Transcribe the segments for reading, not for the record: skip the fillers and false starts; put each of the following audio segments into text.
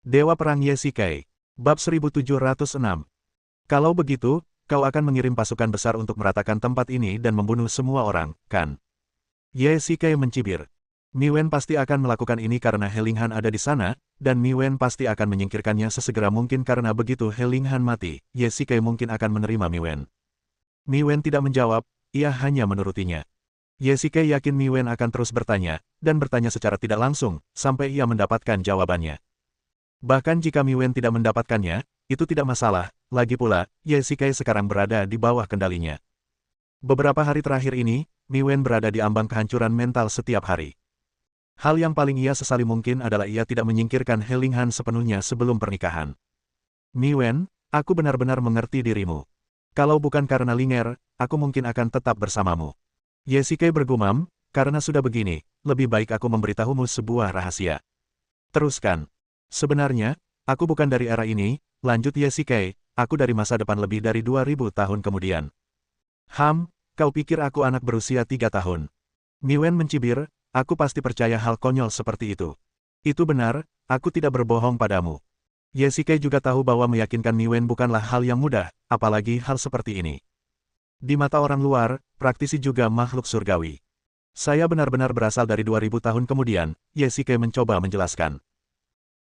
Dewa Perang Yesikai. Bab 1706. Kalau begitu, kau akan mengirim pasukan besar untuk meratakan tempat ini dan membunuh semua orang, kan? Yesikai mencibir. Miwen pasti akan melakukan ini karena Helinghan ada di sana, dan Miwen pasti akan menyingkirkannya sesegera mungkin karena begitu Helinghan mati, Yesikai mungkin akan menerima Miwen. Miwen tidak menjawab, ia hanya menurutinya. Yesikai yakin Miwen akan terus bertanya, dan bertanya secara tidak langsung, sampai ia mendapatkan jawabannya. Bahkan jika Miwen tidak mendapatkannya, itu tidak masalah, lagi pula, Yesikai sekarang berada di bawah kendalinya. Beberapa hari terakhir ini, Miwen berada di ambang kehancuran mental setiap hari. Hal yang paling ia sesali mungkin adalah ia tidak menyingkirkan Helinghan sepenuhnya sebelum pernikahan. Miwen, aku benar-benar mengerti dirimu. Kalau bukan karena Linger, aku mungkin akan tetap bersamamu. Yesikai bergumam, karena sudah begini, lebih baik aku memberitahumu sebuah rahasia. Teruskan. Sebenarnya, aku bukan dari era ini, lanjut Yesikai, aku dari masa depan lebih dari 2000 tahun kemudian. Kau pikir aku anak berusia 3 tahun? Miwen mencibir, aku pasti percaya hal konyol seperti itu. Itu benar, aku tidak berbohong padamu. Yesikai juga tahu bahwa meyakinkan Miwen bukanlah hal yang mudah, apalagi hal seperti ini. Di mata orang luar, praktisi juga makhluk surgawi. Saya benar-benar berasal dari 2000 tahun kemudian, Yesikai mencoba menjelaskan.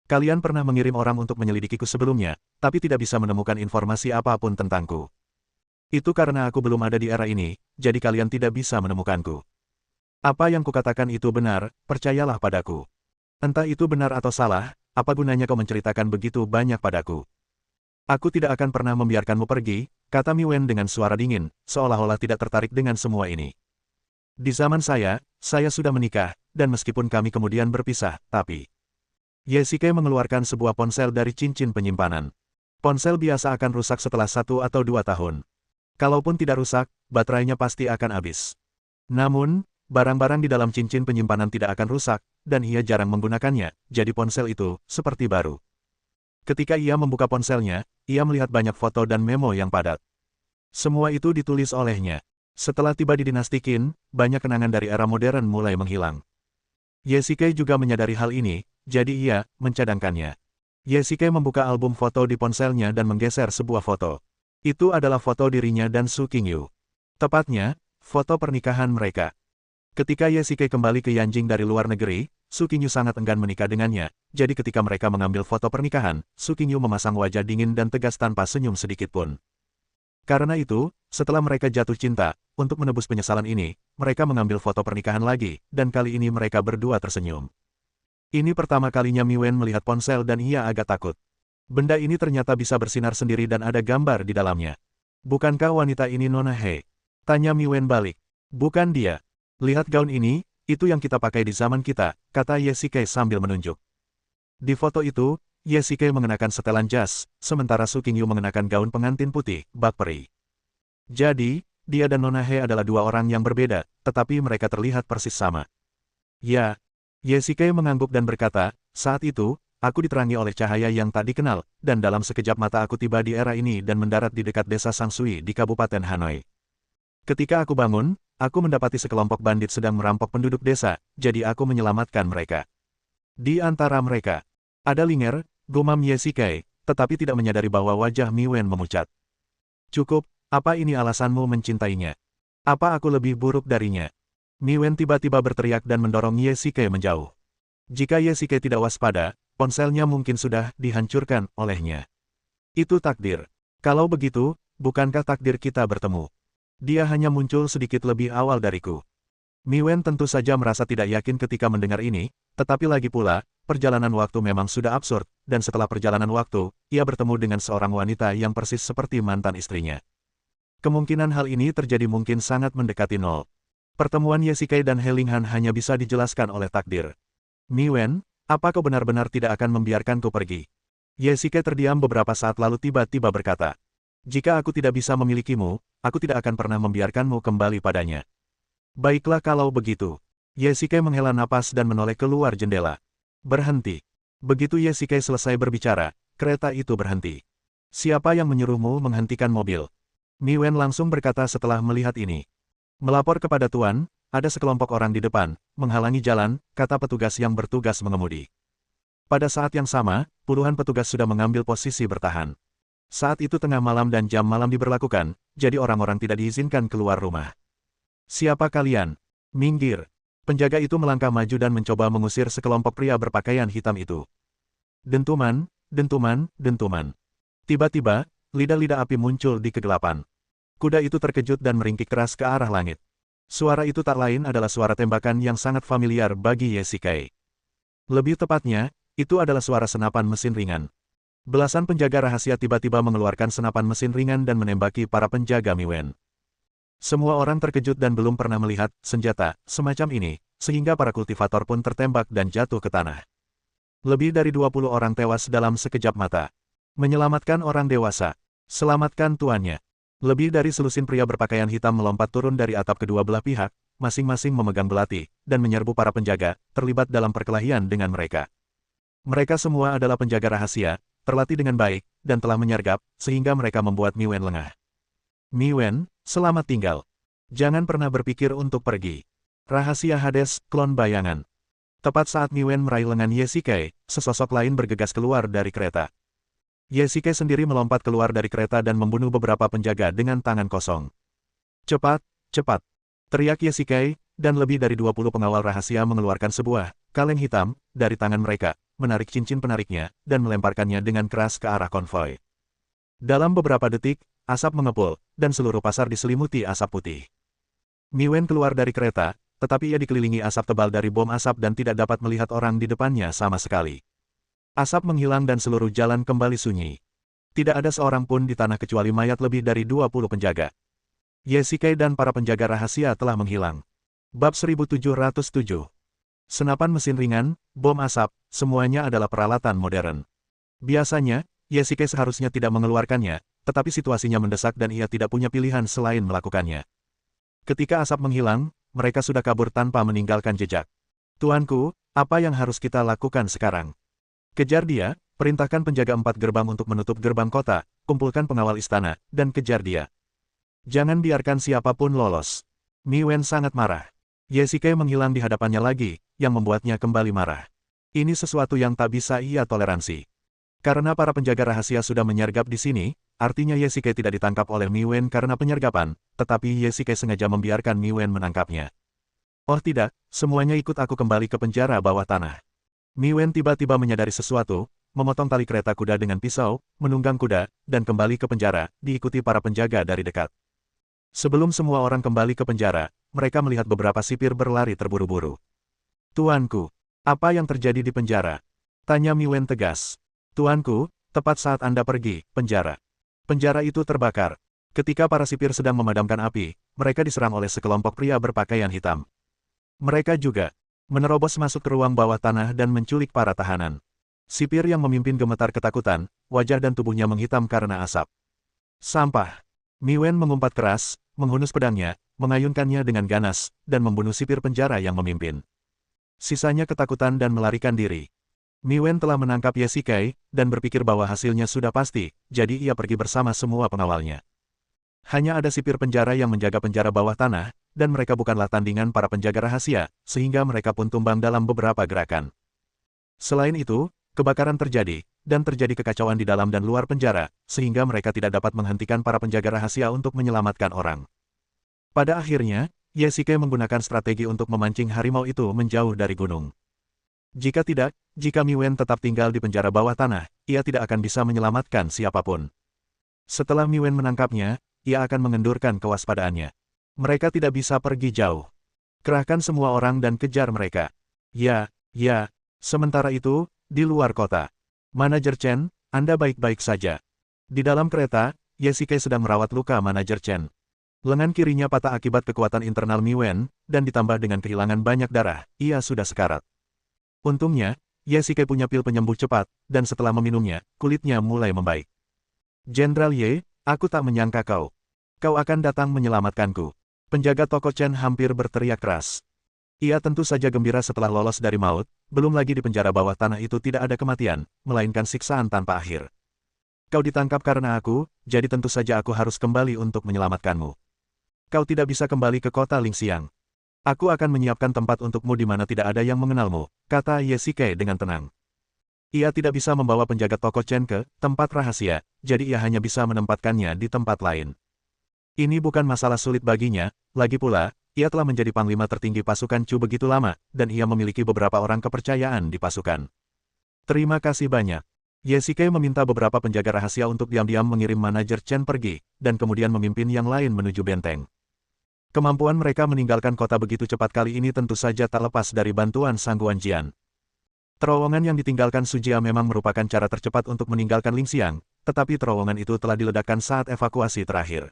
Kalian pernah mengirim orang untuk menyelidikiku sebelumnya, tapi tidak bisa menemukan informasi apapun tentangku. Itu karena aku belum ada di era ini, jadi kalian tidak bisa menemukanku. Apa yang kukatakan itu benar, percayalah padaku. Entah itu benar atau salah, apa gunanya kau menceritakan begitu banyak padaku? Aku tidak akan pernah membiarkanmu pergi, kata Miwen dengan suara dingin, seolah-olah tidak tertarik dengan semua ini. Di zaman saya sudah menikah, dan meskipun kami kemudian berpisah, tapi... Yesikai mengeluarkan sebuah ponsel dari cincin penyimpanan. Ponsel biasa akan rusak setelah 1 atau 2 tahun. Kalaupun tidak rusak, baterainya pasti akan habis. Namun, barang-barang di dalam cincin penyimpanan tidak akan rusak, dan ia jarang menggunakannya, jadi ponsel itu seperti baru. Ketika ia membuka ponselnya, ia melihat banyak foto dan memo yang padat. Semua itu ditulis olehnya. Setelah tiba di dinasti Qin, banyak kenangan dari era modern mulai menghilang. Yesikai juga menyadari hal ini, jadi ia mencadangkannya. Yesikai membuka album foto di ponselnya dan menggeser sebuah foto. Itu adalah foto dirinya dan Su Qingyu. Tepatnya, foto pernikahan mereka. Ketika Yesikai kembali ke Yanjing dari luar negeri, Su Qingyu sangat enggan menikah dengannya, jadi ketika mereka mengambil foto pernikahan, Su Qingyu memasang wajah dingin dan tegas tanpa senyum sedikitpun. Karena itu, setelah mereka jatuh cinta, untuk menebus penyesalan ini, mereka mengambil foto pernikahan lagi, dan kali ini mereka berdua tersenyum. Ini pertama kalinya Miwen melihat ponsel dan ia agak takut. Benda ini ternyata bisa bersinar sendiri dan ada gambar di dalamnya. Bukankah wanita ini Nona He? Tanya Miwen balik. Bukan dia. Lihat gaun ini, itu yang kita pakai di zaman kita, kata Yesikai sambil menunjuk. Di foto itu, Yesikai mengenakan setelan jas, sementara Su Qingyu mengenakan gaun pengantin putih, bak peri. Jadi, dia dan Nona He adalah dua orang yang berbeda, tetapi mereka terlihat persis sama. Ya, Yesikai mengangguk dan berkata, saat itu, aku diterangi oleh cahaya yang tak dikenal, dan dalam sekejap mata aku tiba di era ini dan mendarat di dekat desa Sangsui di Kabupaten Hanoi. Ketika aku bangun, aku mendapati sekelompok bandit sedang merampok penduduk desa, jadi aku menyelamatkan mereka. Di antara mereka, ada Linger, gumam Yesikai, tetapi tidak menyadari bahwa wajah Miwen memucat. Cukup, apa ini alasanmu mencintainya? Apa aku lebih buruk darinya? Miwen tiba-tiba berteriak dan mendorong Yesikai menjauh. Jika Yesikai tidak waspada, ponselnya mungkin sudah dihancurkan olehnya. Itu takdir. Kalau begitu, bukankah takdir kita bertemu? Dia hanya muncul sedikit lebih awal dariku. Miwen tentu saja merasa tidak yakin ketika mendengar ini, tetapi lagi pula, perjalanan waktu memang sudah absurd, dan setelah perjalanan waktu, ia bertemu dengan seorang wanita yang persis seperti mantan istrinya. Kemungkinan hal ini terjadi mungkin sangat mendekati nol. Pertemuan Yesikai dan Helinghan hanya bisa dijelaskan oleh takdir. Miwen, apa kau benar-benar tidak akan membiarkanku pergi? Yesikai terdiam beberapa saat lalu tiba-tiba berkata. Jika aku tidak bisa memilikimu, aku tidak akan pernah membiarkanmu kembali padanya. Baiklah kalau begitu. Yesikai menghela napas dan menoleh keluar jendela. Berhenti. Begitu Yesikai selesai berbicara, kereta itu berhenti. Siapa yang menyuruhmu menghentikan mobil? Miwen langsung berkata setelah melihat ini. Melapor kepada Tuan, ada sekelompok orang di depan, menghalangi jalan, kata petugas yang bertugas mengemudi. Pada saat yang sama, puluhan petugas sudah mengambil posisi bertahan. Saat itu tengah malam dan jam malam diberlakukan, jadi orang-orang tidak diizinkan keluar rumah. Siapa kalian? Minggir. Penjaga itu melangkah maju dan mencoba mengusir sekelompok pria berpakaian hitam itu. Dentuman, dentuman, dentuman. Tiba-tiba, lidah-lidah api muncul di kegelapan. Kuda itu terkejut dan meringkik keras ke arah langit. Suara itu tak lain adalah suara tembakan yang sangat familiar bagi Yesikai. Lebih tepatnya, itu adalah suara senapan mesin ringan. Belasan penjaga rahasia tiba-tiba mengeluarkan senapan mesin ringan dan menembaki para penjaga Miwen. Semua orang terkejut dan belum pernah melihat senjata semacam ini, sehingga para kultivator pun tertembak dan jatuh ke tanah. Lebih dari 20 orang tewas dalam sekejap mata. Menyelamatkan orang dewasa. Selamatkan tuannya. Lebih dari selusin pria berpakaian hitam melompat turun dari atap kedua belah pihak, masing-masing memegang belati, dan menyerbu para penjaga, terlibat dalam perkelahian dengan mereka. Mereka semua adalah penjaga rahasia, terlatih dengan baik, dan telah menyergap, sehingga mereka membuat Miwen lengah. Miwen, selamat tinggal. Jangan pernah berpikir untuk pergi. Rahasia Hades, klon bayangan. Tepat saat Miwen meraih lengan Yesikai, sesosok lain bergegas keluar dari kereta. Yesikai sendiri melompat keluar dari kereta dan membunuh beberapa penjaga dengan tangan kosong. Cepat, cepat. Teriak Yesikai, dan lebih dari 20 pengawal rahasia mengeluarkan sebuah kaleng hitam dari tangan mereka, menarik cincin penariknya, dan melemparkannya dengan keras ke arah konvoi. Dalam beberapa detik, asap mengepul, dan seluruh pasar diselimuti asap putih. Miwen keluar dari kereta, tetapi ia dikelilingi asap tebal dari bom asap dan tidak dapat melihat orang di depannya sama sekali. Asap menghilang dan seluruh jalan kembali sunyi. Tidak ada seorang pun di tanah kecuali mayat lebih dari 20 penjaga. Yesikai dan para penjaga rahasia telah menghilang. Bab 1707. Senapan mesin ringan, bom asap, semuanya adalah peralatan modern. Biasanya, Yesikai seharusnya tidak mengeluarkannya, tetapi situasinya mendesak dan ia tidak punya pilihan selain melakukannya. Ketika asap menghilang, mereka sudah kabur tanpa meninggalkan jejak. Tuanku, apa yang harus kita lakukan sekarang? Kejar dia, perintahkan penjaga 4 gerbang untuk menutup gerbang kota, kumpulkan pengawal istana, dan kejar dia. Jangan biarkan siapapun lolos. Miwen sangat marah. Yesikai menghilang di hadapannya lagi, yang membuatnya kembali marah. Ini sesuatu yang tak bisa ia toleransi. Karena para penjaga rahasia sudah menyergap di sini, artinya Yesikai tidak ditangkap oleh Miwen karena penyergapan, tetapi Yesikai sengaja membiarkan Miwen menangkapnya. Oh tidak, semuanya ikut aku kembali ke penjara bawah tanah. Miwen tiba-tiba menyadari sesuatu, memotong tali kereta kuda dengan pisau, menunggang kuda, dan kembali ke penjara, diikuti para penjaga dari dekat. Sebelum semua orang kembali ke penjara, mereka melihat beberapa sipir berlari terburu-buru. Tuanku, apa yang terjadi di penjara? Tanya Miwen tegas. Tuanku, tepat saat Anda pergi, penjara. Penjara itu terbakar. Ketika para sipir sedang memadamkan api, mereka diserang oleh sekelompok pria berpakaian hitam. Mereka juga menerobos masuk ke ruang bawah tanah dan menculik para tahanan. Sipir yang memimpin gemetar ketakutan, wajah dan tubuhnya menghitam karena asap. Sampah. Miwen mengumpat keras, menghunus pedangnya, mengayunkannya dengan ganas, dan membunuh sipir penjara yang memimpin. Sisanya ketakutan dan melarikan diri. Miwen telah menangkap Yesikai, dan berpikir bahwa hasilnya sudah pasti, jadi ia pergi bersama semua pengawalnya. Hanya ada sipir penjara yang menjaga penjara bawah tanah, dan mereka bukanlah tandingan para penjaga rahasia, sehingga mereka pun tumbang dalam beberapa gerakan. Selain itu, kebakaran terjadi, dan terjadi kekacauan di dalam dan luar penjara, sehingga mereka tidak dapat menghentikan para penjaga rahasia untuk menyelamatkan orang. Pada akhirnya, Yesikai menggunakan strategi untuk memancing harimau itu menjauh dari gunung. Jika tidak, jika Miwen tetap tinggal di penjara bawah tanah, ia tidak akan bisa menyelamatkan siapapun. Setelah Miwen menangkapnya, ia akan mengendurkan kewaspadaannya. Mereka tidak bisa pergi jauh. Kerahkan semua orang dan kejar mereka. Ya. Sementara itu, di luar kota. Manajer Chen, Anda baik-baik saja. Di dalam kereta, Yesikai sedang merawat luka Manajer Chen. Lengan kirinya patah akibat kekuatan internal Miwen, dan ditambah dengan kehilangan banyak darah, ia sudah sekarat. Untungnya, Yesikai punya pil penyembuh cepat, dan setelah meminumnya, kulitnya mulai membaik. Jenderal Ye, aku tak menyangka kau. Kau akan datang menyelamatkanku. Penjaga toko Chen hampir berteriak keras. Ia tentu saja gembira setelah lolos dari maut, belum lagi di penjara bawah tanah itu tidak ada kematian, melainkan siksaan tanpa akhir. Kau ditangkap karena aku, jadi tentu saja aku harus kembali untuk menyelamatkanmu. Kau tidak bisa kembali ke kota Lingxiang. Aku akan menyiapkan tempat untukmu di mana tidak ada yang mengenalmu, kata Yesikai dengan tenang. Ia tidak bisa membawa penjaga toko Chen ke tempat rahasia, jadi ia hanya bisa menempatkannya di tempat lain. Ini bukan masalah sulit baginya, lagi pula, ia telah menjadi panglima tertinggi pasukan Chu begitu lama, dan ia memiliki beberapa orang kepercayaan di pasukan. Terima kasih banyak. Ye Shikai meminta beberapa penjaga rahasia untuk diam-diam mengirim manajer Chen pergi, dan kemudian memimpin yang lain menuju benteng. Kemampuan mereka meninggalkan kota begitu cepat kali ini tentu saja tak lepas dari bantuan Sang Guanjian. Terowongan yang ditinggalkan Sujia memang merupakan cara tercepat untuk meninggalkan Lingxiang, tetapi terowongan itu telah diledakkan saat evakuasi terakhir.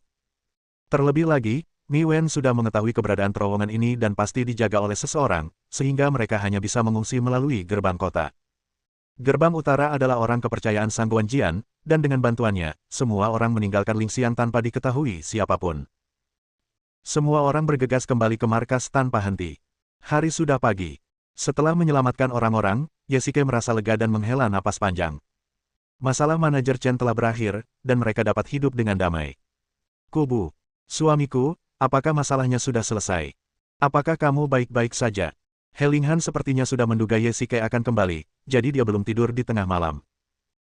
Terlebih lagi, Mi Wen sudah mengetahui keberadaan terowongan ini dan pasti dijaga oleh seseorang, sehingga mereka hanya bisa mengungsi melalui gerbang kota. Gerbang utara adalah orang kepercayaan Sang Guanjian, dan dengan bantuannya, semua orang meninggalkan Lingxiang tanpa diketahui siapapun. Semua orang bergegas kembali ke markas tanpa henti. Hari sudah pagi. Setelah menyelamatkan orang-orang, Ye Shikai merasa lega dan menghela napas panjang. Masalah manajer Chen telah berakhir, dan mereka dapat hidup dengan damai. Kubu, suamiku, apakah masalahnya sudah selesai? Apakah kamu baik-baik saja? He Linghan sepertinya sudah menduga Ye Shikai akan kembali, jadi dia belum tidur di tengah malam.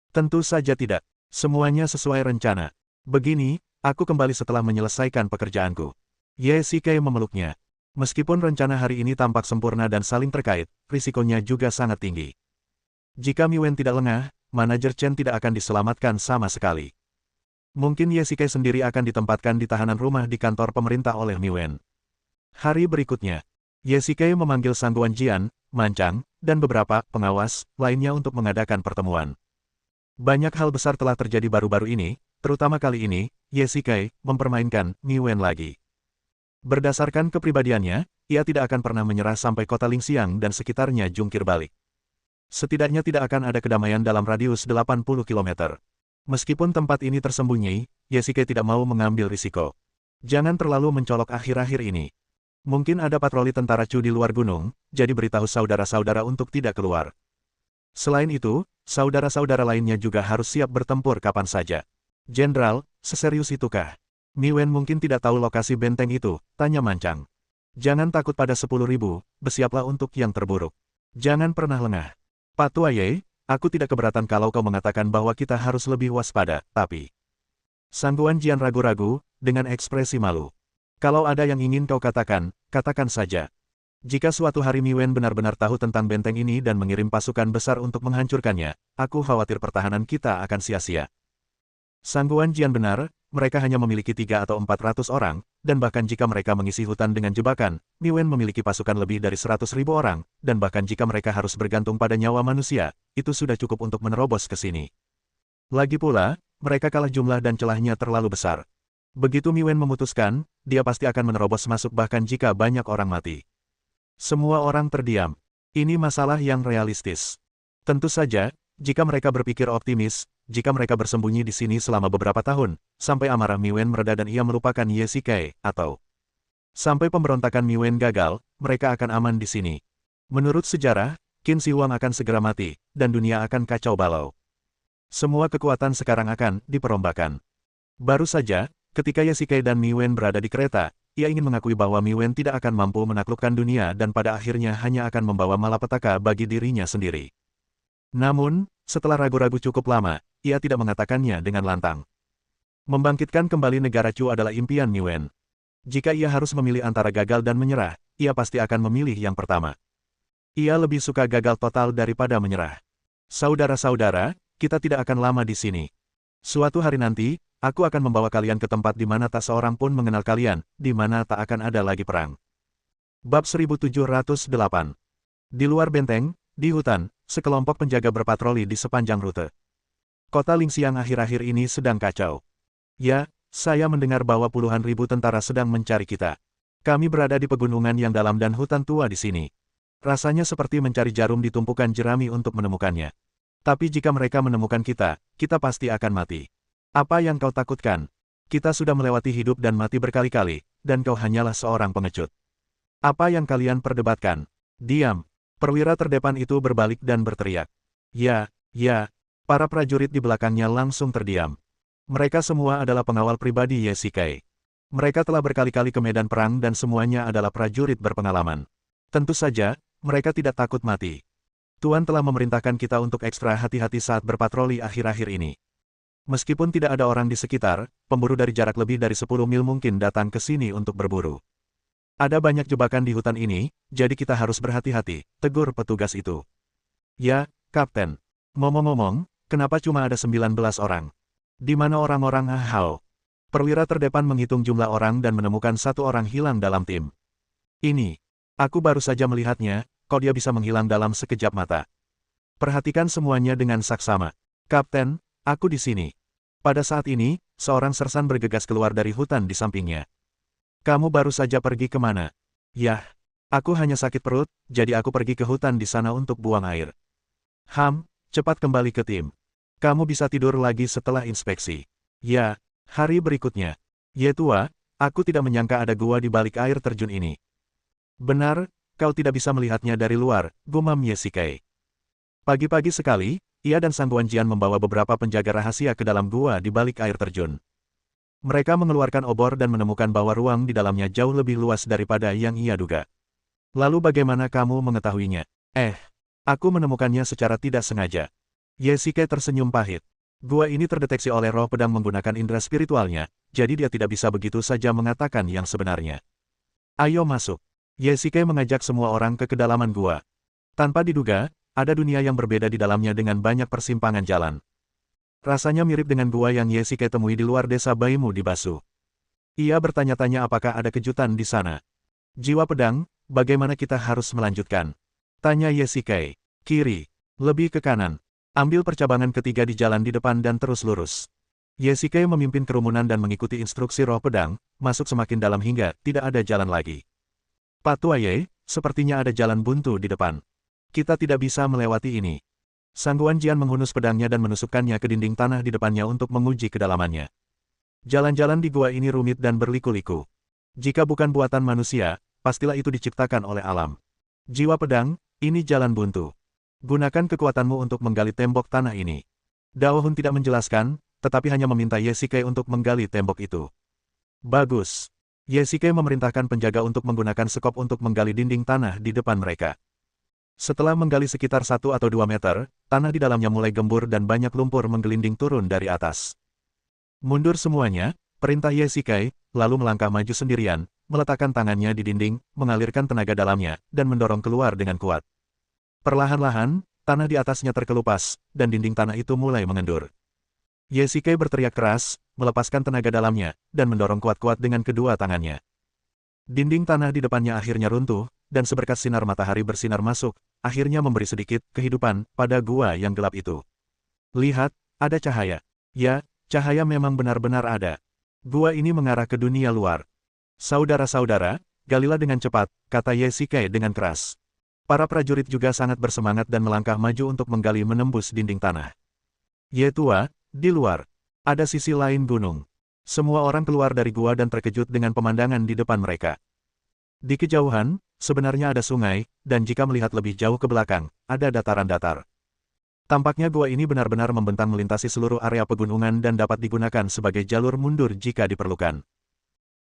Tentu saja tidak. Semuanya sesuai rencana. Begini, aku kembali setelah menyelesaikan pekerjaanku. Ye Shikai memeluknya. Meskipun rencana hari ini tampak sempurna dan saling terkait, risikonya juga sangat tinggi. Jika Mi Wen tidak lengah, manajer Chen tidak akan diselamatkan sama sekali. Mungkin Ye Shikai sendiri akan ditempatkan di tahanan rumah di kantor pemerintah oleh Mi Wen. Hari berikutnya, Ye Shikai memanggil Sang Guanjian, Mancang, dan beberapa pengawas lainnya untuk mengadakan pertemuan. Banyak hal besar telah terjadi baru-baru ini, terutama kali ini, Ye Shikai mempermainkan Mi Wen lagi. Berdasarkan kepribadiannya, ia tidak akan pernah menyerah sampai kota Lingxiang dan sekitarnya jungkir balik. Setidaknya tidak akan ada kedamaian dalam radius 80 km. Meskipun tempat ini tersembunyi, Ye Shikai tidak mau mengambil risiko. Jangan terlalu mencolok akhir-akhir ini. Mungkin ada patroli tentara Chu di luar gunung, jadi beritahu saudara-saudara untuk tidak keluar. Selain itu, saudara-saudara lainnya juga harus siap bertempur kapan saja. Jenderal, seserius itukah? Mi Wen mungkin tidak tahu lokasi benteng itu, tanya Mancang. Jangan takut pada 10.000, bersiaplah untuk yang terburuk. Jangan pernah lengah. Pak Tua Ye, aku tidak keberatan kalau kau mengatakan bahwa kita harus lebih waspada, tapi... Sang Guanjian ragu-ragu, dengan ekspresi malu. Kalau ada yang ingin kau katakan, katakan saja. Jika suatu hari Mi Wen benar-benar tahu tentang benteng ini dan mengirim pasukan besar untuk menghancurkannya, aku khawatir pertahanan kita akan sia-sia. Sang Guanjian benar, mereka hanya memiliki 300 atau 400 orang, dan bahkan jika mereka mengisi hutan dengan jebakan, Mi Wen memiliki pasukan lebih dari 100.000 orang, dan bahkan jika mereka harus bergantung pada nyawa manusia, itu sudah cukup untuk menerobos ke sini. Lagi pula, mereka kalah jumlah dan celahnya terlalu besar. Begitu Mi Wen memutuskan, dia pasti akan menerobos masuk bahkan jika banyak orang mati. Semua orang terdiam. Ini masalah yang realistis. Tentu saja, jika mereka berpikir optimis, jika mereka bersembunyi di sini selama beberapa tahun, sampai amarah Mi Wen mereda dan ia melupakan Ye Shikai, atau sampai pemberontakan Mi Wen gagal, mereka akan aman di sini. Menurut sejarah, Qin Shi Huang akan segera mati, dan dunia akan kacau balau. Semua kekuatan sekarang akan diperombakan. Baru saja, ketika Ye Shikai dan Mi Wen berada di kereta, ia ingin mengakui bahwa Mi Wen tidak akan mampu menaklukkan dunia dan pada akhirnya hanya akan membawa malapetaka bagi dirinya sendiri. Namun, setelah ragu-ragu cukup lama, ia tidak mengatakannya dengan lantang. Membangkitkan kembali negara Chu adalah impian Mi Wen. Jika ia harus memilih antara gagal dan menyerah, ia pasti akan memilih yang pertama. Ia lebih suka gagal total daripada menyerah. Saudara-saudara, kita tidak akan lama di sini. Suatu hari nanti, aku akan membawa kalian ke tempat di mana tak seorang pun mengenal kalian, di mana tak akan ada lagi perang. Bab 1708. Di luar benteng, di hutan, sekelompok penjaga berpatroli di sepanjang rute. Kota Lingxiang akhir-akhir ini sedang kacau. Ya, saya mendengar bahwa puluhan ribu tentara sedang mencari kita. Kami berada di pegunungan yang dalam dan hutan tua di sini. Rasanya seperti mencari jarum di tumpukan jerami untuk menemukannya. Tapi jika mereka menemukan kita, kita pasti akan mati. Apa yang kau takutkan? Kita sudah melewati hidup dan mati berkali-kali, dan kau hanyalah seorang pengecut. Apa yang kalian perdebatkan? Diam. Perwira terdepan itu berbalik dan berteriak. Ya. Para prajurit di belakangnya langsung terdiam. Mereka semua adalah pengawal pribadi Ye Shikai. Mereka telah berkali-kali ke medan perang dan semuanya adalah prajurit berpengalaman. Tentu saja, mereka tidak takut mati. Tuan telah memerintahkan kita untuk ekstra hati-hati saat berpatroli akhir-akhir ini. Meskipun tidak ada orang di sekitar, pemburu dari jarak lebih dari 10 mil mungkin datang ke sini untuk berburu. Ada banyak jebakan di hutan ini, jadi kita harus berhati-hati, tegur petugas itu. Ya, Kapten. Ngomong-ngomong, kenapa cuma ada 19 orang? Di mana orang-orang Hao? Perwira terdepan menghitung jumlah orang dan menemukan satu orang hilang dalam tim. Ini. Aku baru saja melihatnya, kok dia bisa menghilang dalam sekejap mata. Perhatikan semuanya dengan saksama. Kapten, aku di sini. Pada saat ini, seorang sersan bergegas keluar dari hutan di sampingnya. Kamu baru saja pergi kemana? Yah, aku hanya sakit perut, jadi aku pergi ke hutan di sana untuk buang air. Cepat kembali ke tim. Kamu bisa tidur lagi setelah inspeksi. Ya, hari berikutnya. Ye tua, aku tidak menyangka ada gua di balik air terjun ini. Benar, kau tidak bisa melihatnya dari luar, gumam Ye Shikai. Pagi-pagi sekali, ia dan Sang Guanjian membawa beberapa penjaga rahasia ke dalam gua di balik air terjun. Mereka mengeluarkan obor dan menemukan bahwa ruang di dalamnya jauh lebih luas daripada yang ia duga. Lalu bagaimana kamu mengetahuinya? Aku menemukannya secara tidak sengaja. Ye Shikai tersenyum pahit. Gua ini terdeteksi oleh roh pedang menggunakan indera spiritualnya, jadi dia tidak bisa begitu saja mengatakan yang sebenarnya. Ayo masuk. Ye Shikai mengajak semua orang ke kedalaman gua. Tanpa diduga, ada dunia yang berbeda di dalamnya dengan banyak persimpangan jalan. Rasanya mirip dengan gua yang Ye Shikai temui di luar desa Baimu di Basu. Ia bertanya-tanya apakah ada kejutan di sana. Jiwa pedang, bagaimana kita harus melanjutkan? Tanya Ye Shikai. Kiri. Lebih ke kanan. Ambil percabangan ketiga di jalan di depan dan terus lurus. Ye Shikai memimpin kerumunan dan mengikuti instruksi roh pedang, masuk semakin dalam hingga tidak ada jalan lagi. Pak Tuaye, sepertinya ada jalan buntu di depan. Kita tidak bisa melewati ini. Sang Guanjian menghunus pedangnya dan menusukkannya ke dinding tanah di depannya untuk menguji kedalamannya. Jalan-jalan di gua ini rumit dan berliku-liku. Jika bukan buatan manusia, pastilah itu diciptakan oleh alam. Jiwa pedang, ini jalan buntu. Gunakan kekuatanmu untuk menggali tembok tanah ini. Dao Hun tidak menjelaskan, tetapi hanya meminta Ye Shikai untuk menggali tembok itu. Bagus. Ye Shikai memerintahkan penjaga untuk menggunakan sekop untuk menggali dinding tanah di depan mereka. Setelah menggali sekitar 1 atau 2 meter, tanah di dalamnya mulai gembur dan banyak lumpur menggelinding turun dari atas. Mundur semuanya, perintah Ye Shikai, lalu melangkah maju sendirian, meletakkan tangannya di dinding, mengalirkan tenaga dalamnya, dan mendorong keluar dengan kuat. Perlahan-lahan, tanah di atasnya terkelupas, dan dinding tanah itu mulai mengendur. Ye Shikai berteriak keras, melepaskan tenaga dalamnya, dan mendorong kuat-kuat dengan kedua tangannya. Dinding tanah di depannya akhirnya runtuh, dan seberkas sinar matahari bersinar masuk, akhirnya memberi sedikit kehidupan pada gua yang gelap itu. Lihat, ada cahaya. Ya, cahaya memang benar-benar ada. Gua ini mengarah ke dunia luar. Saudara-saudara, galilah dengan cepat, kata Ye Shikai dengan keras. Para prajurit juga sangat bersemangat dan melangkah maju untuk menggali menembus dinding tanah. Ye tua, di luar. Ada sisi lain gunung. Semua orang keluar dari gua dan terkejut dengan pemandangan di depan mereka. Di kejauhan, sebenarnya ada sungai, dan jika melihat lebih jauh ke belakang, ada dataran datar. Tampaknya gua ini benar-benar membentang melintasi seluruh area pegunungan dan dapat digunakan sebagai jalur mundur jika diperlukan.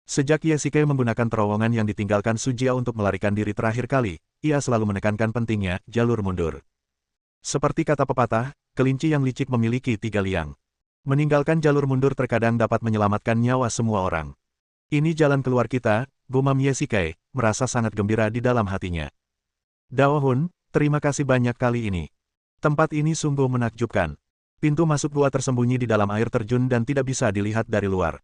Sejak Ye Shikai menggunakan terowongan yang ditinggalkan Sujia untuk melarikan diri terakhir kali, ia selalu menekankan pentingnya jalur mundur. Seperti kata pepatah, kelinci yang licik memiliki 3 liang. Meninggalkan jalur mundur terkadang dapat menyelamatkan nyawa semua orang. Ini jalan keluar kita, gumam Ye Shikai, merasa sangat gembira di dalam hatinya. Dao Hun, terima kasih banyak kali ini. Tempat ini sungguh menakjubkan. Pintu masuk gua tersembunyi di dalam air terjun dan tidak bisa dilihat dari luar.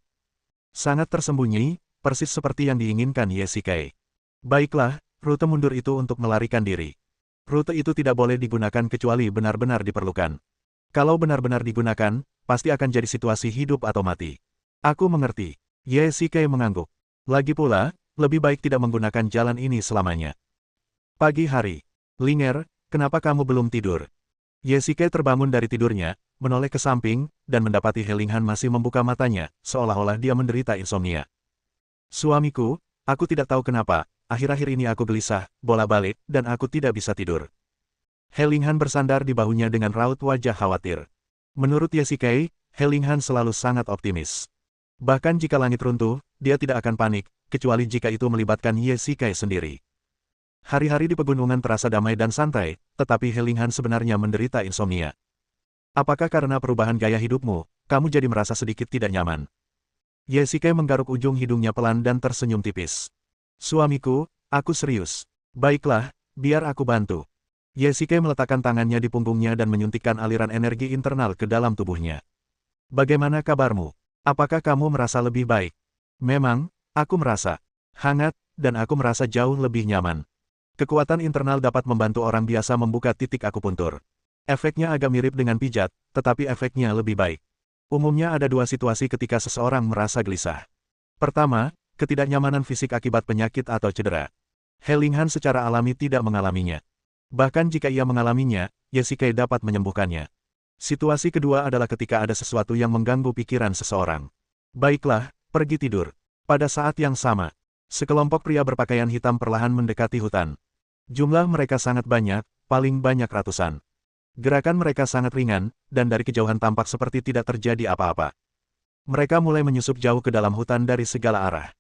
Sangat tersembunyi, persis seperti yang diinginkan Ye Shikai. Baiklah, rute mundur itu untuk melarikan diri. Rute itu tidak boleh digunakan kecuali benar-benar diperlukan. Kalau benar-benar digunakan, pasti akan jadi situasi hidup atau mati. Aku mengerti. Ye Shikai mengangguk. Lagi pula, lebih baik tidak menggunakan jalan ini selamanya. Pagi hari. Linger, kenapa kamu belum tidur? Ye Shikai terbangun dari tidurnya, menoleh ke samping, dan mendapati He Linghan masih membuka matanya, seolah-olah dia menderita insomnia. Suamiku, aku tidak tahu kenapa, akhir-akhir ini aku gelisah, bola-balik, dan aku tidak bisa tidur. He Linghan bersandar di bahunya dengan raut wajah khawatir. Menurut Ye Shikai, He Linghan selalu sangat optimis. Bahkan jika langit runtuh, dia tidak akan panik, kecuali jika itu melibatkan Ye Shikai sendiri. Hari-hari di pegunungan terasa damai dan santai, tetapi He Linghan sebenarnya menderita insomnia. Apakah karena perubahan gaya hidupmu, kamu jadi merasa sedikit tidak nyaman? Ye Shikai menggaruk ujung hidungnya pelan dan tersenyum tipis. Suamiku, aku serius. Baiklah, biar aku bantu. Ye Shikai meletakkan tangannya di punggungnya dan menyuntikkan aliran energi internal ke dalam tubuhnya. Bagaimana kabarmu? Apakah kamu merasa lebih baik? Memang, aku merasa hangat, dan aku merasa jauh lebih nyaman. Kekuatan internal dapat membantu orang biasa membuka titik akupuntur. Efeknya agak mirip dengan pijat, tetapi efeknya lebih baik. Umumnya ada dua situasi ketika seseorang merasa gelisah. Pertama, ketidaknyamanan fisik akibat penyakit atau cedera. He Linghan secara alami tidak mengalaminya. Bahkan jika ia mengalaminya, Ye Shikai dapat menyembuhkannya. Situasi kedua adalah ketika ada sesuatu yang mengganggu pikiran seseorang. Baiklah, pergi tidur. Pada saat yang sama, sekelompok pria berpakaian hitam perlahan mendekati hutan. Jumlah mereka sangat banyak, paling banyak ratusan. Gerakan mereka sangat ringan, dan dari kejauhan tampak seperti tidak terjadi apa-apa. Mereka mulai menyusup jauh ke dalam hutan dari segala arah.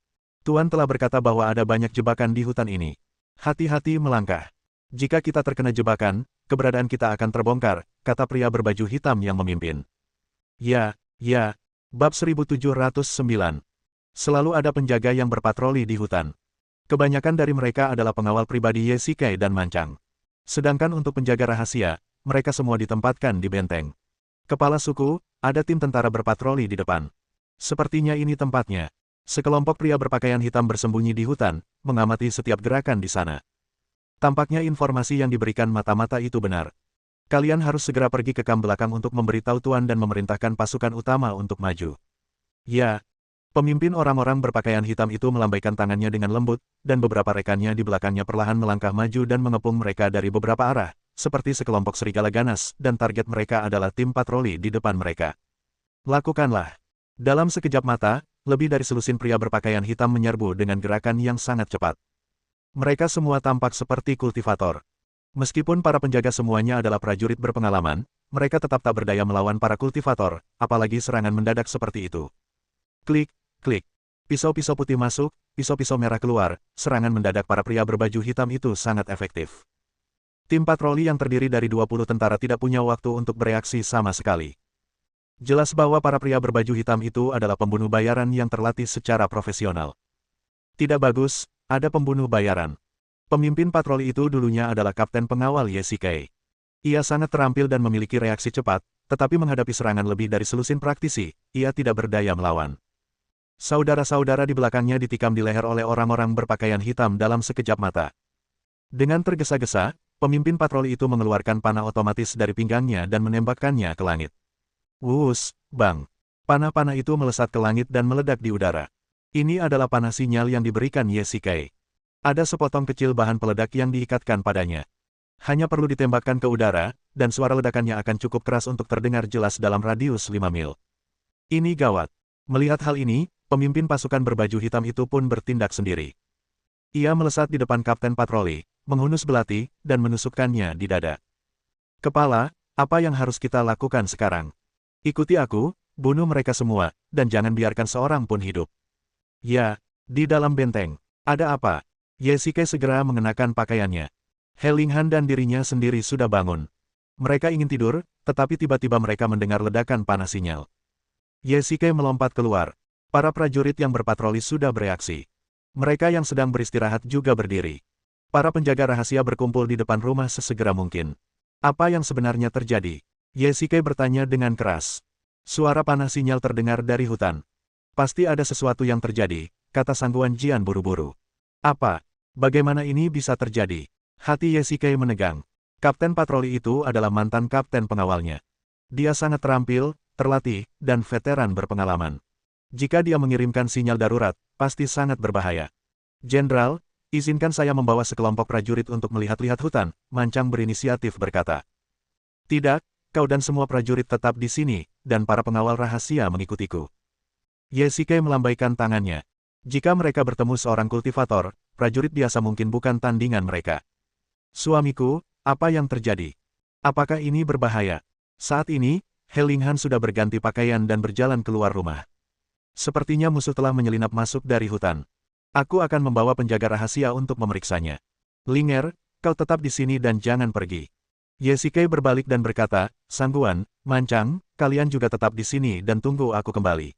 Tuan telah berkata bahwa ada banyak jebakan di hutan ini. Hati-hati melangkah. Jika kita terkena jebakan, keberadaan kita akan terbongkar, kata pria berbaju hitam yang memimpin. Ya. Bab 1709. Selalu ada penjaga yang berpatroli di hutan. Kebanyakan dari mereka adalah pengawal pribadi Ye Shikai dan Mancang. Sedangkan untuk penjaga rahasia, mereka semua ditempatkan di benteng. Kepala suku, ada tim tentara berpatroli di depan. Sepertinya ini tempatnya. Sekelompok pria berpakaian hitam bersembunyi di hutan, mengamati setiap gerakan di sana. Tampaknya informasi yang diberikan mata-mata itu benar. Kalian harus segera pergi ke kamp belakang untuk memberitahu Tuan dan memerintahkan pasukan utama untuk maju. Ya. Pemimpin orang-orang berpakaian hitam itu melambaikan tangannya dengan lembut, dan beberapa rekannya di belakangnya perlahan melangkah maju dan mengepung mereka dari beberapa arah, seperti sekelompok serigala ganas, dan target mereka adalah tim patroli di depan mereka. Lakukanlah. Dalam sekejap mata, lebih dari selusin pria berpakaian hitam menyerbu dengan gerakan yang sangat cepat. Mereka semua tampak seperti kultivator. Meskipun para penjaga semuanya adalah prajurit berpengalaman, mereka tetap tak berdaya melawan para kultivator, apalagi serangan mendadak seperti itu. Klik. Pisau-pisau putih masuk, pisau-pisau merah keluar, serangan mendadak para pria berbaju hitam itu sangat efektif. Tim patroli yang terdiri dari 20 tentara tidak punya waktu untuk bereaksi sama sekali. Jelas bahwa para pria berbaju hitam itu adalah pembunuh bayaran yang terlatih secara profesional. Tidak bagus, ada pembunuh bayaran. Pemimpin patroli itu dulunya adalah kapten pengawal Ye Shikai. Ia sangat terampil dan memiliki reaksi cepat, tetapi menghadapi serangan lebih dari selusin praktisi, ia tidak berdaya melawan. Saudara-saudara di belakangnya ditikam di leher oleh orang-orang berpakaian hitam dalam sekejap mata. Dengan tergesa-gesa, pemimpin patroli itu mengeluarkan panah otomatis dari pinggangnya dan menembakkannya ke langit. Wuus, bang. Panah-panah itu melesat ke langit dan meledak di udara. Ini adalah panah sinyal yang diberikan Ye Shikai. Ada sepotong kecil bahan peledak yang diikatkan padanya. Hanya perlu ditembakkan ke udara, dan suara ledakannya akan cukup keras untuk terdengar jelas dalam radius 5 mil. Ini gawat. Melihat hal ini, pemimpin pasukan berbaju hitam itu pun bertindak sendiri. Ia melesat di depan kapten patroli, menghunus belati, dan menusukkannya di dada. Kepala, apa yang harus kita lakukan sekarang? Ikuti aku, bunuh mereka semua, dan jangan biarkan seorang pun hidup. Ya, di dalam benteng. Ada apa? Ye Shikai segera mengenakan pakaiannya. He Linghan dan dirinya sendiri sudah bangun. Mereka ingin tidur, tetapi tiba-tiba mereka mendengar ledakan panah sinyal. Ye Shikai melompat keluar. Para prajurit yang berpatroli sudah bereaksi. Mereka yang sedang beristirahat juga berdiri. Para penjaga rahasia berkumpul di depan rumah sesegera mungkin. Apa yang sebenarnya terjadi? Ye Shikai bertanya dengan keras. Suara panah sinyal terdengar dari hutan. Pasti ada sesuatu yang terjadi, kata Sang Guan Jian buru-buru. Apa? Bagaimana ini bisa terjadi? Hati Ye Shikai menegang. Kapten patroli itu adalah mantan kapten pengawalnya. Dia sangat terampil, terlatih, dan veteran berpengalaman. Jika dia mengirimkan sinyal darurat, pasti sangat berbahaya. Jenderal, izinkan saya membawa sekelompok prajurit untuk melihat-lihat hutan, Mancang berinisiatif berkata. Tidak, kau dan semua prajurit tetap di sini, dan para pengawal rahasia mengikutiku. Ye Shikai melambaikan tangannya. Jika mereka bertemu seorang kultivator, prajurit biasa mungkin bukan tandingan mereka. Suamiku, apa yang terjadi? Apakah ini berbahaya? Saat ini, He Linghan sudah berganti pakaian dan berjalan keluar rumah. Sepertinya musuh telah menyelinap masuk dari hutan. Aku akan membawa penjaga rahasia untuk memeriksanya. Linger, kau tetap di sini dan jangan pergi. Ye Shikai berbalik dan berkata, Sangguan, Mancang, kalian juga tetap di sini dan tunggu aku kembali.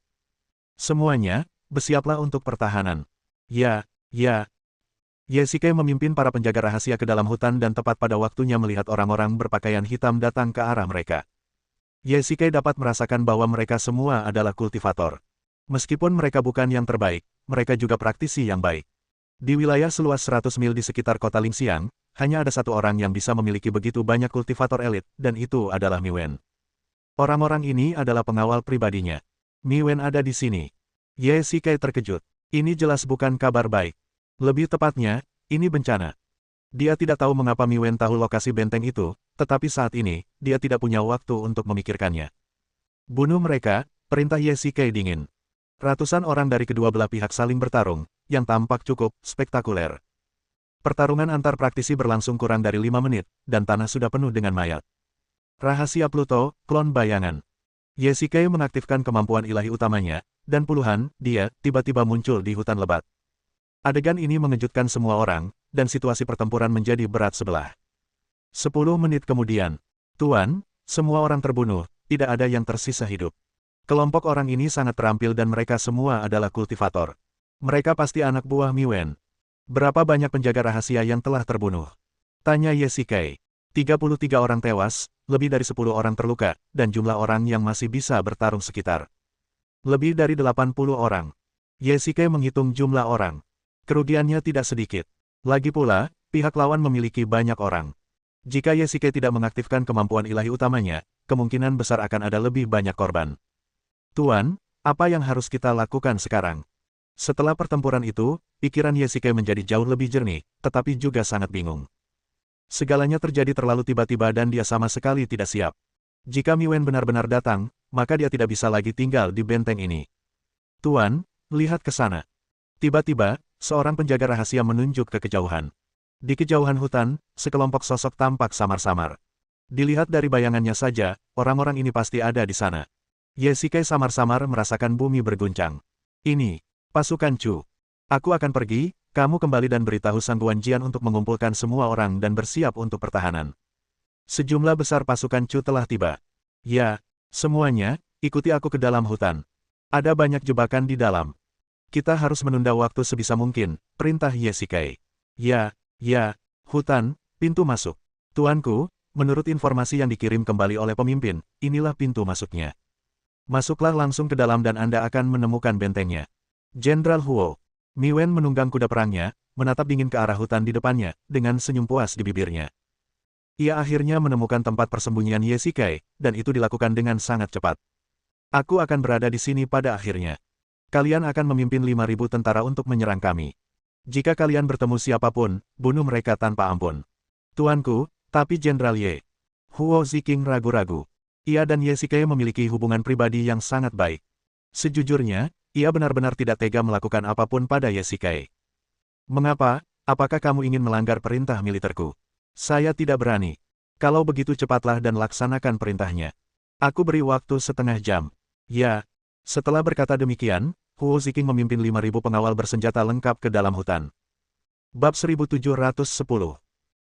Semuanya, bersiaplah untuk pertahanan. Ya, ya. Ye Shikai memimpin para penjaga rahasia ke dalam hutan dan tepat pada waktunya melihat orang-orang berpakaian hitam datang ke arah mereka. Ye Shikai dapat merasakan bahwa mereka semua adalah kultivator. Meskipun mereka bukan yang terbaik, mereka juga praktisi yang baik. Di wilayah seluas 100 mil di sekitar kota Lingxiang, hanya ada satu orang yang bisa memiliki begitu banyak kultivator elit, dan itu adalah Mi Wen. Orang-orang ini adalah pengawal pribadinya. Mi Wen ada di sini. Ye Shikai terkejut. Ini jelas bukan kabar baik. Lebih tepatnya, ini bencana. Dia tidak tahu mengapa Mi Wen tahu lokasi benteng itu, tetapi saat ini, dia tidak punya waktu untuk memikirkannya. Bunuh mereka, perintah Ye Shikai dingin. Ratusan orang dari kedua belah pihak saling bertarung, yang tampak cukup spektakuler. Pertarungan antar praktisi berlangsung kurang dari 5 menit, dan tanah sudah penuh dengan mayat. Rahasia Pluto, klon bayangan. Ye Shikai mengaktifkan kemampuan ilahi utamanya, dan puluhan, dia, tiba-tiba muncul di hutan lebat. Adegan ini mengejutkan semua orang, dan situasi pertempuran menjadi berat sebelah. 10 menit kemudian, Tuan, semua orang terbunuh, tidak ada yang tersisa hidup. Kelompok orang ini sangat terampil dan mereka semua adalah kultivator. Mereka pasti anak buah Mi Wen. Berapa banyak penjaga rahasia yang telah terbunuh? Tanya Ye Shikai. 33 orang tewas, lebih dari 10 orang terluka, dan jumlah orang yang masih bisa bertarung sekitar lebih dari 80 orang. Ye Shikai menghitung jumlah orang. Kerugiannya tidak sedikit. Lagi pula, pihak lawan memiliki banyak orang. Jika Ye Shikai tidak mengaktifkan kemampuan ilahi utamanya, kemungkinan besar akan ada lebih banyak korban. Tuan, apa yang harus kita lakukan sekarang? Setelah pertempuran itu, pikiran Ye Shikai menjadi jauh lebih jernih, tetapi juga sangat bingung. Segalanya terjadi terlalu tiba-tiba dan dia sama sekali tidak siap. Jika Mi Wen benar-benar datang, maka dia tidak bisa lagi tinggal di benteng ini. Tuan, lihat ke sana. Tiba-tiba, seorang penjaga rahasia menunjuk ke kejauhan. Di kejauhan hutan, sekelompok sosok tampak samar-samar. Dilihat dari bayangannya saja, orang-orang ini pasti ada di sana. Ye Shikai samar-samar merasakan bumi berguncang. Ini, pasukan Chu. Aku akan pergi, kamu kembali dan beritahu Sangguan Jian untuk mengumpulkan semua orang dan bersiap untuk pertahanan. Sejumlah besar pasukan Chu telah tiba. Ya, semuanya, ikuti aku ke dalam hutan. Ada banyak jebakan di dalam. Kita harus menunda waktu sebisa mungkin, perintah Ye Shikai. Ya, hutan, pintu masuk. Tuanku, menurut informasi yang dikirim kembali oleh pemimpin, inilah pintu masuknya. Masuklah langsung ke dalam dan Anda akan menemukan bentengnya. Jenderal Huo. Mi Wen menunggang kuda perangnya, menatap dingin ke arah hutan di depannya, dengan senyum puas di bibirnya. Ia akhirnya menemukan tempat persembunyian Ye Shikai, dan itu dilakukan dengan sangat cepat. Aku akan berada di sini pada akhirnya. Kalian akan memimpin 5.000 tentara untuk menyerang kami. Jika kalian bertemu siapapun, bunuh mereka tanpa ampun. Tuanku, tapi Jenderal Ye. Huo Ziking ragu-ragu. Ia dan Ye Shikai memiliki hubungan pribadi yang sangat baik. Sejujurnya, ia benar-benar tidak tega melakukan apapun pada Ye Shikai. Mengapa? Apakah kamu ingin melanggar perintah militerku? Saya tidak berani. Kalau begitu cepatlah dan laksanakan perintahnya. Aku beri waktu setengah jam. Ya. Setelah berkata demikian, Huo Ziking memimpin 5.000 pengawal bersenjata lengkap ke dalam hutan. Bab 1710.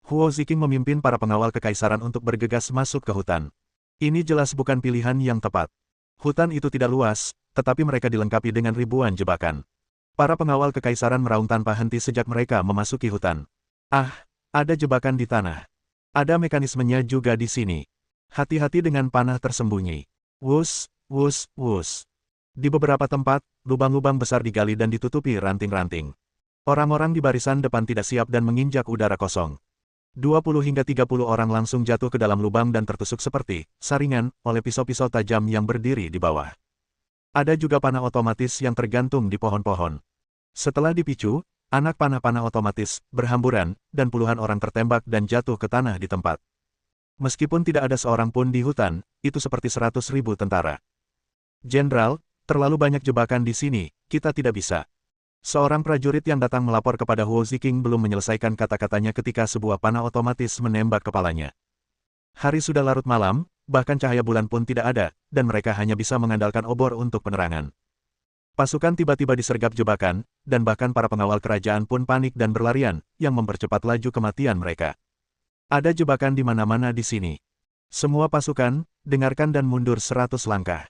Huo Ziking memimpin para pengawal kekaisaran untuk bergegas masuk ke hutan. Ini jelas bukan pilihan yang tepat. Hutan itu tidak luas, tetapi mereka dilengkapi dengan ribuan jebakan. Para pengawal kekaisaran meraung tanpa henti sejak mereka memasuki hutan. Ah, ada jebakan di tanah. Ada mekanismenya juga di sini. Hati-hati dengan panah tersembunyi. Wus, wus, wus. Di beberapa tempat, lubang-lubang besar digali dan ditutupi ranting-ranting. Orang-orang di barisan depan tidak siap dan menginjak udara kosong. 20 hingga 30 orang langsung jatuh ke dalam lubang dan tertusuk seperti saringan oleh pisau-pisau tajam yang berdiri di bawah. Ada juga panah otomatis yang tergantung di pohon-pohon. Setelah dipicu, anak panah-panah otomatis berhamburan, dan puluhan orang tertembak dan jatuh ke tanah di tempat. Meskipun tidak ada seorang pun di hutan, itu seperti 100.000 tentara. Jenderal, terlalu banyak jebakan di sini, kita tidak bisa. Seorang prajurit yang datang melapor kepada Huo Ziking belum menyelesaikan kata-katanya ketika sebuah panah otomatis menembak kepalanya. Hari sudah larut malam, bahkan cahaya bulan pun tidak ada, dan mereka hanya bisa mengandalkan obor untuk penerangan. Pasukan tiba-tiba disergap jebakan, dan bahkan para pengawal kerajaan pun panik dan berlarian, yang mempercepat laju kematian mereka. Ada jebakan di mana-mana di sini. Semua pasukan, dengarkan dan mundur 100 langkah.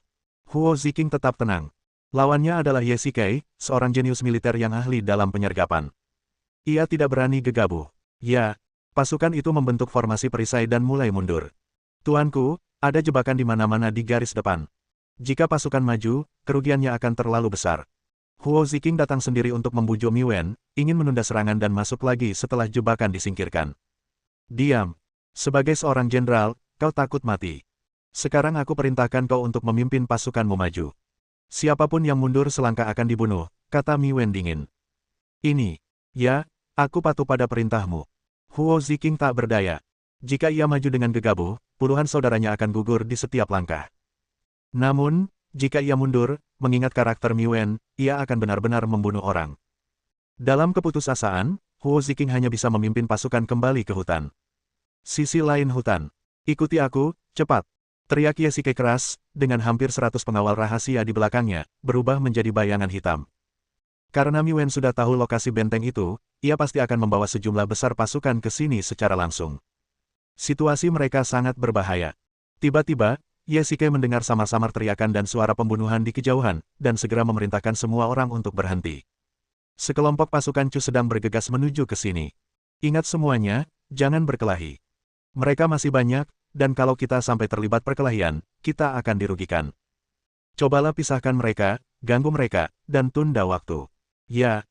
Huo Ziqing tetap tenang. Lawannya adalah Ye Shikai, seorang jenius militer yang ahli dalam penyergapan. Ia tidak berani gegabah. Ya, pasukan itu membentuk formasi perisai dan mulai mundur. Tuanku, ada jebakan di mana-mana di garis depan. Jika pasukan maju, kerugiannya akan terlalu besar. Huo Ziqing datang sendiri untuk membujuk Mi Wen, ingin menunda serangan dan masuk lagi setelah jebakan disingkirkan. Diam. Sebagai seorang jenderal, kau takut mati. Sekarang aku perintahkan kau untuk memimpin pasukanmu maju. Siapapun yang mundur selangkah akan dibunuh, kata Mi Wen dingin. Ini. Ya, aku patuh pada perintahmu. Huo Ziqing tak berdaya. Jika ia maju dengan gegabah, puluhan saudaranya akan gugur di setiap langkah. Namun, jika ia mundur, mengingat karakter Mi Wen, ia akan benar-benar membunuh orang. Dalam keputusasaan, Huo Ziqing hanya bisa memimpin pasukan kembali ke hutan. Sisi lain hutan. Ikuti aku, cepat. Teriak Ye Shikai keras, dengan hampir 100 pengawal rahasia di belakangnya, berubah menjadi bayangan hitam. Karena Mi Wen sudah tahu lokasi benteng itu, ia pasti akan membawa sejumlah besar pasukan ke sini secara langsung. Situasi mereka sangat berbahaya. Tiba-tiba, Ye Shikai mendengar samar-samar teriakan dan suara pembunuhan di kejauhan, dan segera memerintahkan semua orang untuk berhenti. Sekelompok pasukan Chu sedang bergegas menuju ke sini. Ingat semuanya, jangan berkelahi. Mereka masih banyak, dan kalau kita sampai terlibat perkelahian, kita akan dirugikan. Cobalah pisahkan mereka, ganggu mereka, dan tunda waktu. Ya,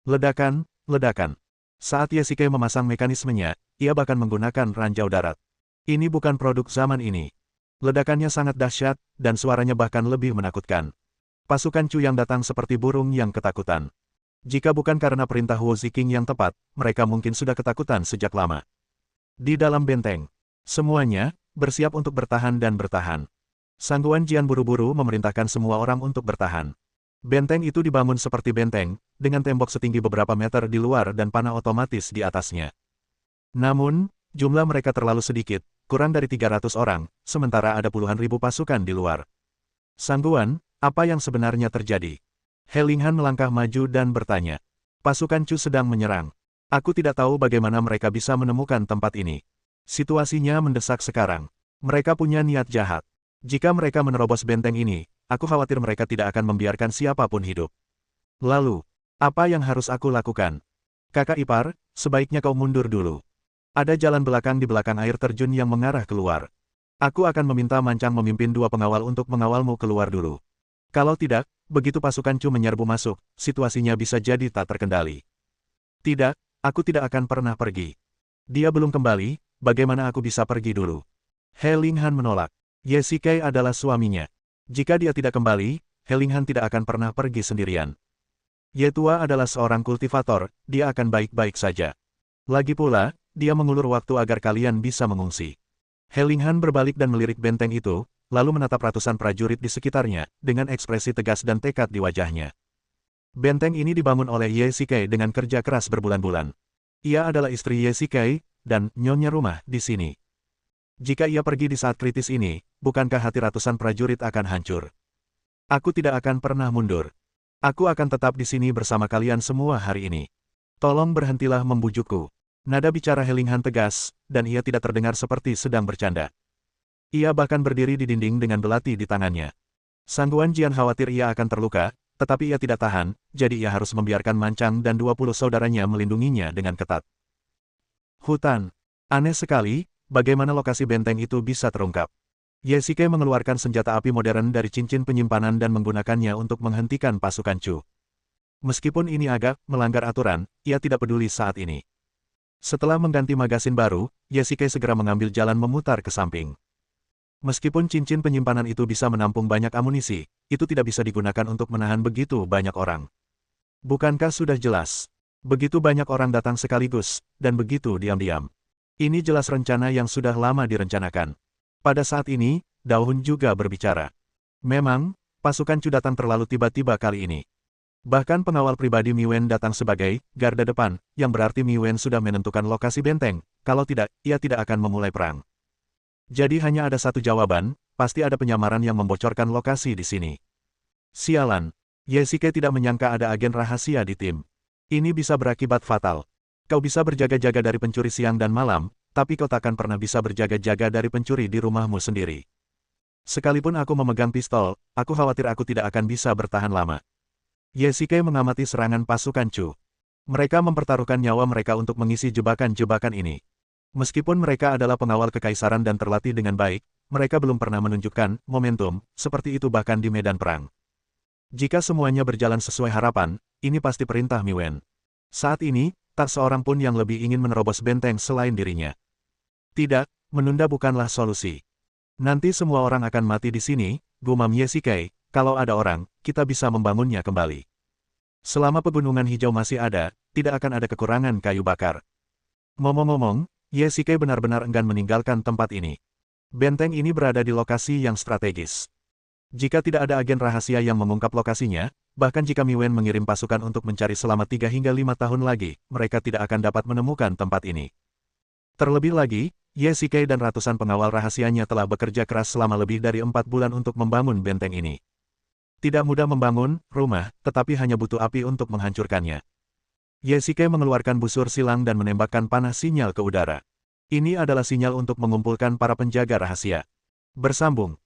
ledakan, ledakan. Saat Ye Shikai memasang mekanismenya, ia bahkan menggunakan ranjau darat. Ini bukan produk zaman ini. Ledakannya sangat dahsyat, dan suaranya bahkan lebih menakutkan. Pasukan Chu yang datang seperti burung yang ketakutan. Jika bukan karena perintah Huo Ziqing yang tepat, mereka mungkin sudah ketakutan sejak lama. Di dalam benteng, semuanya bersiap untuk bertahan dan bertahan. Sangguan Jian buru-buru memerintahkan semua orang untuk bertahan. Benteng itu dibangun seperti benteng, dengan tembok setinggi beberapa meter di luar dan panah otomatis di atasnya. Namun, jumlah mereka terlalu sedikit, kurang dari 300 orang, sementara ada puluhan ribu pasukan di luar. Sangguan, apa yang sebenarnya terjadi? He Linghan melangkah maju dan bertanya. Pasukan Chu sedang menyerang. Aku tidak tahu bagaimana mereka bisa menemukan tempat ini. Situasinya mendesak sekarang. Mereka punya niat jahat. Jika mereka menerobos benteng ini, aku khawatir mereka tidak akan membiarkan siapapun hidup. Lalu, apa yang harus aku lakukan? Kakak ipar, sebaiknya kau mundur dulu. Ada jalan belakang di belakang air terjun yang mengarah keluar. Aku akan meminta Mancang memimpin 2 pengawal untuk mengawalmu keluar dulu. Kalau tidak, begitu pasukan Chu menyerbu masuk, situasinya bisa jadi tak terkendali. Tidak, aku tidak akan pernah pergi. Dia belum kembali, bagaimana aku bisa pergi dulu? He Linghan menolak. Ye Shikai adalah suaminya. Jika dia tidak kembali, He Linghan tidak akan pernah pergi sendirian. Ye Tua adalah seorang kultivator, dia akan baik-baik saja. Lagi pula, dia mengulur waktu agar kalian bisa mengungsi. He Linghan berbalik dan melirik benteng itu, lalu menatap ratusan prajurit di sekitarnya, dengan ekspresi tegas dan tekad di wajahnya. Benteng ini dibangun oleh Ye Shikai dengan kerja keras berbulan-bulan. Ia adalah istri Ye Shikai, dan nyonya rumah di sini. Jika ia pergi di saat kritis ini, bukankah hati ratusan prajurit akan hancur? Aku tidak akan pernah mundur. Aku akan tetap di sini bersama kalian semua hari ini. Tolong berhentilah membujukku. Nada bicara He Linghan tegas, dan ia tidak terdengar seperti sedang bercanda. Ia bahkan berdiri di dinding dengan belati di tangannya. Sangguan Jian khawatir ia akan terluka, tetapi ia tidak tahan, jadi ia harus membiarkan Mancang dan 20 saudaranya melindunginya dengan ketat. Hutan. Aneh sekali, bagaimana lokasi benteng itu bisa terungkap. Ye Shikai mengeluarkan senjata api modern dari cincin penyimpanan dan menggunakannya untuk menghentikan pasukan Chu. Meskipun ini agak melanggar aturan, ia tidak peduli saat ini. Setelah mengganti magasin baru, Ye Shikai segera mengambil jalan memutar ke samping. Meskipun cincin penyimpanan itu bisa menampung banyak amunisi, itu tidak bisa digunakan untuk menahan begitu banyak orang. Bukankah sudah jelas? Begitu banyak orang datang sekaligus, dan begitu diam-diam. Ini jelas rencana yang sudah lama direncanakan. Pada saat ini, Daun juga berbicara. Memang, pasukan Chu datang terlalu tiba-tiba kali ini. Bahkan pengawal pribadi Mi Wen datang sebagai garda depan, yang berarti Mi Wen sudah menentukan lokasi benteng, kalau tidak, ia tidak akan memulai perang. Jadi hanya ada satu jawaban, pasti ada penyamaran yang membocorkan lokasi di sini. Sialan. Yesike tidak menyangka ada agen rahasia di tim. Ini bisa berakibat fatal. Kau bisa berjaga-jaga dari pencuri siang dan malam, tapi kau takkan pernah bisa berjaga-jaga dari pencuri di rumahmu sendiri. Sekalipun aku memegang pistol, aku khawatir aku tidak akan bisa bertahan lama. Yesike mengamati serangan pasukan Chu. Mereka mempertaruhkan nyawa mereka untuk mengisi jebakan-jebakan ini. Meskipun mereka adalah pengawal kekaisaran dan terlatih dengan baik, mereka belum pernah menunjukkan momentum seperti itu bahkan di medan perang. Jika semuanya berjalan sesuai harapan, ini pasti perintah Miwen. Saat ini, tak seorang pun yang lebih ingin menerobos benteng selain dirinya. Tidak, menunda bukanlah solusi. Nanti semua orang akan mati di sini, gumam Yesike, kalau ada orang, kita bisa membangunnya kembali. Selama pegunungan hijau masih ada, tidak akan ada kekurangan kayu bakar. Ngomong-ngomong, Yesike benar-benar enggan meninggalkan tempat ini. Benteng ini berada di lokasi yang strategis. Jika tidak ada agen rahasia yang mengungkap lokasinya, bahkan jika Miwen mengirim pasukan untuk mencari selama 3 hingga 5 tahun lagi, mereka tidak akan dapat menemukan tempat ini. Terlebih lagi, Yesike dan ratusan pengawal rahasianya telah bekerja keras selama lebih dari 4 bulan untuk membangun benteng ini. Tidak mudah membangun rumah, tetapi hanya butuh api untuk menghancurkannya. Yesike mengeluarkan busur silang dan menembakkan panah sinyal ke udara. Ini adalah sinyal untuk mengumpulkan para penjaga rahasia. Bersambung.